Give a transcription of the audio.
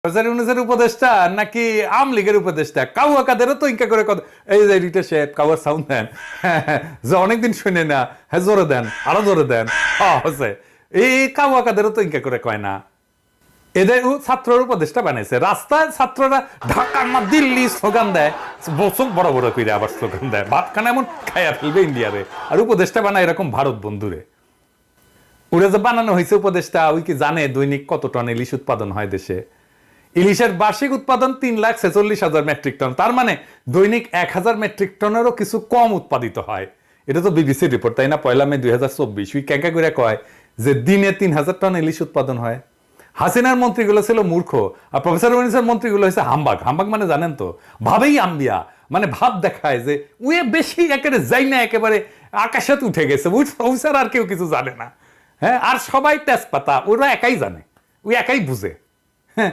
Professor উপদেষ্টা নাকি আওয়ামী লীগের উপদেষ্টা? কাউয়া কাদেরও তো ইনকা করে এই যে রিটা সাহেব কাউয়ার সাউন্ড দেন, যে অনেকদিন শুনে না, হ্যাঁ জোরে দেন, আরো জোরে দেন, হচ্ছে এই কাউয়া কাদেরও তো ইনকা করে কয় না। এদের ছাত্রর উপদেষ্টা বানাইছে, রাস্তায় ছাত্ররা ঢাকা না দিল্লি স্লোগান দেয়, বছর বড় বড় করে আবার স্লোগান দেয়, ভাত খানা এমন খাইয়া ফেলবে ইন্ডিয়ারে, আর উপদেষ্টা বানায় এরকম ভারত বন্ধুরে। ওরা যে বানানো হয়েছে উপদেষ্টা, ওই কি জানে দৈনিক কত টন ইলিশ উৎপাদন হয় দেশে? ইলিশের বার্ষিক উৎপাদন 3,46,000 মেট্রিক টন, তার মানে দৈনিক 1,000 মেট্রিক টনেরও কিছু কম উৎপাদিত হয়। এটা তো বিবিসির রিপোর্ট, তাই না? 1 মে 2024 উই ক্যাকা করে কয় যে দিনে 3,000 টন ইলিশ উৎপাদন হয়। হাসিনার মন্ত্রীগুলো ছিল মূর্খ, আর প্রফেসর ইউনূসের মন্ত্রীগুলো হয়েছে হাম্বাগ। হাম্বাগ মানে জানেন তো, ভাবেই আম্বিয়া, মানে ভাব দেখায় যে উয়ে বেশি একেবারে যাই না, একেবারে আকাশে উঠে গেছে, ওই আর কেউ কিছু জানে না। হ্যাঁ, আর সবাই তেজপাতা, ওরা একাই জানে, ওই একাই বুঝে। হ্যাঁ,